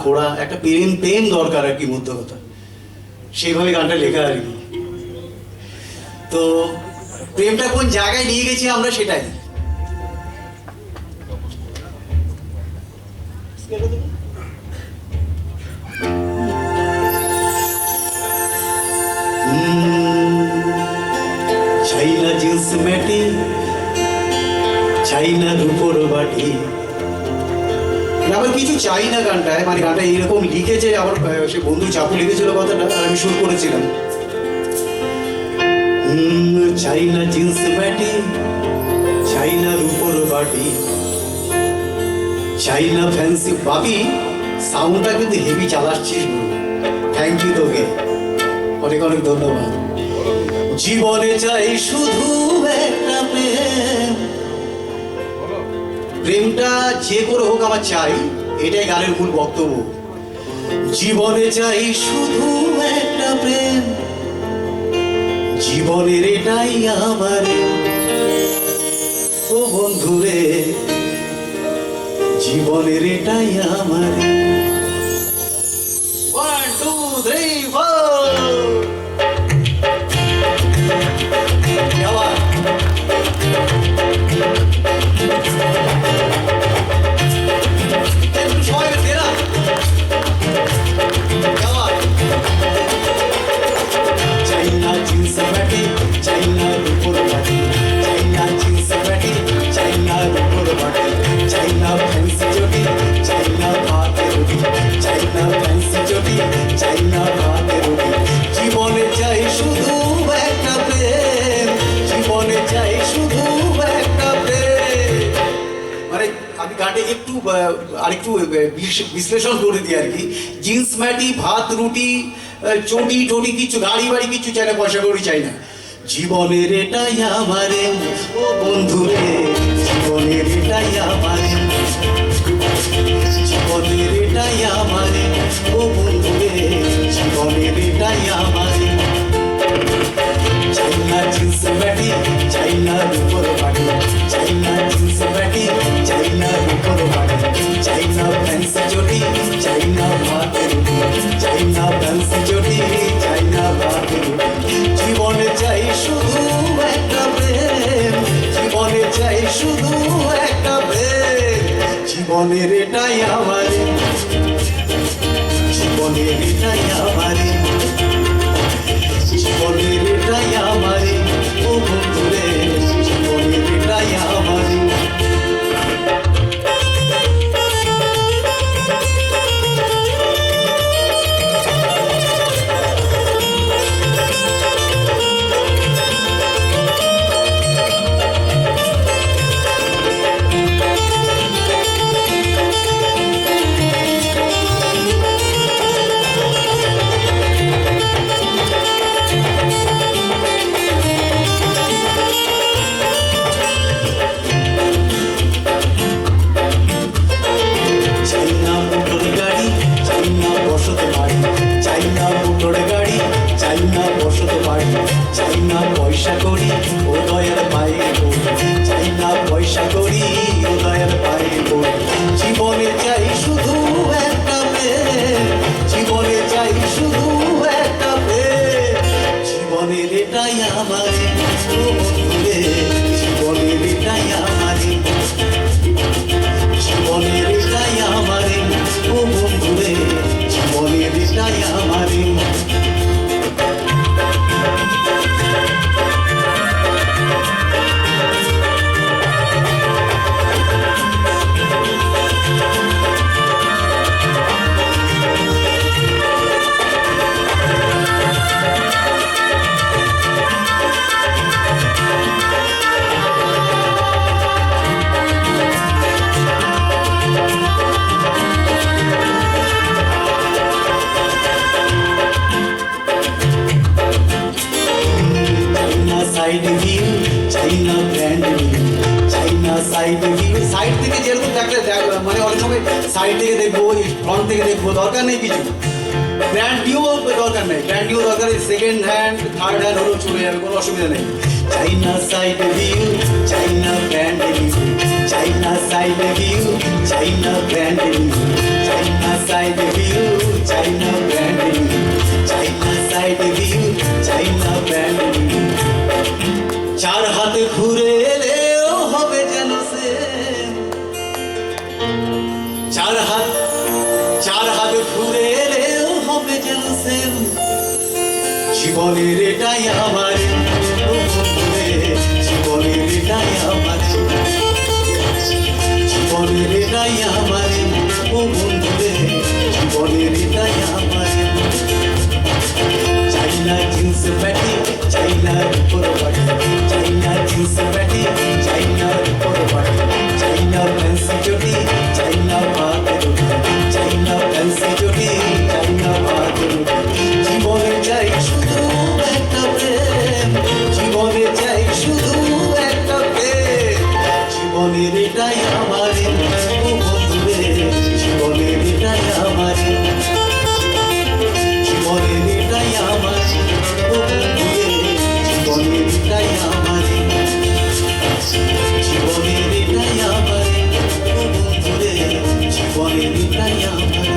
খোড়া, একটা প্রেম প্রেম দরকার আর কি, মধ্য কথা, সেইভাবে গানটা লেখা আর কি। তো প্রেমটা কোন জায়গায় নিয়ে গেছি আমরা সেটাই। চাইনা জিন্স মেটি, চাইনা রূপোর বাটি, আবার কিছু চাই না গানটায়, মানে গানটা এইরকম লিখেছে আমার সে বন্ধু চাপু লিখেছিল কথাটা, আর আমি শুরু করেছিলাম। চাইনা জিন্স প্যাটি, চাইনা রূপোর বাটি, চাইনা ফ্যান্সি। বাকি সাউন্ডটা কিন্তু হেভি চালাচ্ছিস, থ্যাংক ইউ তোকে, অনেক অনেক ধন্যবাদ। জীবনে চাই শুধু একটা প্রেম, প্রেমটা যে করে হোক আমার চাই, এটাই গানের মূল বক্তব্য। জীবনে চাই শুধু একটা প্রেম, জীবনের এটাই আমার। ও বন্ধুরে, জীবনের এটাই আমার। 1 2 3 4 চাইনা জিন্স প্যাটি, চাইনা রূপোর বাটি, চাইনা জিন্স প্যাটি, চাইনা রূপোর বাটি, চাইনা ফ্যান্সি চটি, চাইনা ভাতের রুটি, চাইনা ফ্যান্সি চটি, চাইনা ভাতের রুটি। জীবনে চাই শুধু একটা প্রেম, জীবনে চাই শুধু একটা প্রেম। মানে আমি গানটা একটু আরেকটু বিশ্লেষণ করে দিই আর কি। জিন্স ম্যাটি, ভাত রুটি, চটি টটি কিছু, গাড়ি বাড়ি কিছু চাই না, পয়সা করি চাই না। জীবনের এটাই আমারে, ও বন্ধুরে, জীবনের এটাই আমারে, জীবনের এটাই আমারে, ও বন্ধুরে, জীবনের এটাই আমারে। চাইনা জিন্স প্যাটি, চাইনা রূপোর বাটি, চাইনা জিন্স প্যাটি, চাইনা রূপোর বাটি, চাইনা ফ্যান্সি চটি, চাইনা ভাতের রুটি, চাইনা ফ্যান্সি চটি, চাইনা ভাতের রুটি। জীবনে চাই শুধু একটা প্রেম, জীবনে চাই শুধু একটা প্রেম, জীবনের এটাই আমার, জীবনের এটাই আমার, জীবনের এটাই আমার। ও বন্ধুরে, জীবনের এটাই আমার। চাইনা পয়সা করি উদয়ের পায়ে পড়ি, চাইনা পয়সা করি উদয়ের পায়ে পড়ি। জীবনে চাই শুধু একটা প্রেম, জীবনে চাই শুধু একটা প্রেম, জীবনের এটাই আমার। ও বন্ধুরে, জীবনের এটাই আমার, জীবনের এটাই আমার। ও বন্ধুরে, জীবনের এটাই আমার। সাইড ভিউ, চাইনা ব্র্যান্ড ভিউ, চাইনা সাইড ভিউ। সাইড থেকে যেরকম দেখলে মানে অনেক সময় সাইড থেকে দেখবো, ফ্রন্ট থেকে দেখবো, দরকার নেই কিছু। ব্র্যান্ড নিউ দরকার নেই, ব্র্যান্ড নিউ দরকার সেকেন্ড হ্যান্ড থার্ড হ্যান্ড হলেও চলে যাবে, কোনো অসুবিধা নেই। চাইনা সাইড ভিউ, চাইনা ব্র্যান্ড ভিউ, চাইনা সাইড ভিউ, চাইনা ব্র্যান্ড ভিউ, চাইনা সাইড ভিউ, চাই না ব্র্যান্ড নিউ, চাই না সাইড ভিউ, চাই না ব্র্যান্ড নিউ। চার হাত ঘুরে এলেও হবে যেন সেম, চার হাত ঘুরে এলেও হবে যেন সেম। জীবনের এটাই আমার, ও বন্ধুরে, জীবনের এটাই আমার, জীবনের এটাই আমার, ও বন্ধুরে, জীবনের এটাই আমার। চাই না জিন্স প্যাটি, চাই না উপর বাটি, চাই না জিন্স প্যাটি, চাই না উপর বাটি, চাই না ফ্যান্সি চটি, চাই না ভাতের রুটি, চাই না ফ্যান্সি চটি, চাই না ভাতের রুটি। জীবনে চাই শুধু একটা প্রেম, জীবনে চাই শুধু একটা প্রেম। জীবনের এটাই আমার, ও বন্ধুরে, জীবনের এটাই আমার, জীবনের এটাই আমার, ও বন্ধুরে, জীবনের এটাই আমার, জীবনের এটাই আমার, ও বন্ধুরে, জীবনের এটাই আমার।